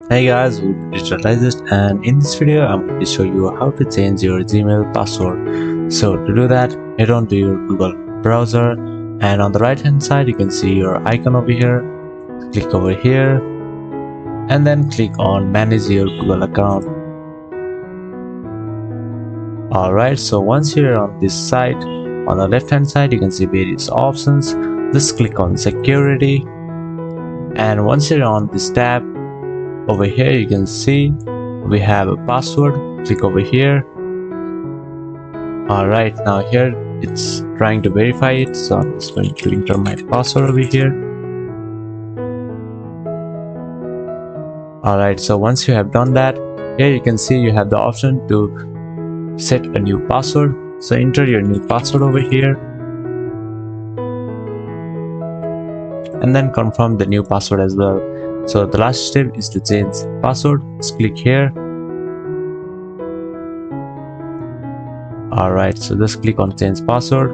Hey guys, welcome to Digitalized, and in this video I'm going to show you how to change your Gmail password. So to do that, head on to your Google browser, and on the right hand side you can see your icon over here. Click over here and then click on manage your Google account. Alright, so once you're on this site, on the left hand side you can see various options. Just click on security, and once you're on this tab, over here you can see we have a password. Click over here. Alright, now here it's trying to verify it, so I'm just going to enter my password over here. Alright, so once you have done that, here you can see you have the option to set a new password. So enter your new password over here and then confirm the new password as well. So the last step is to change password. Just click here. Alright, so just click on change password,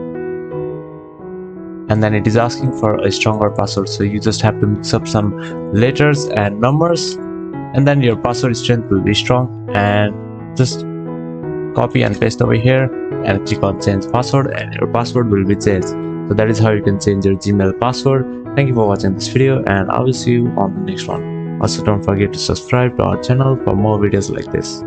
and then it is asking for a stronger password, so you just have to mix up some letters and numbers, and then your password strength will be strong. And just copy and paste over here and click on change password, and your password will be changed. So that is how you can change your Gmail password. Thank you for watching this video, and I will see you on the next one. Also, don't forget to subscribe to our channel for more videos like this.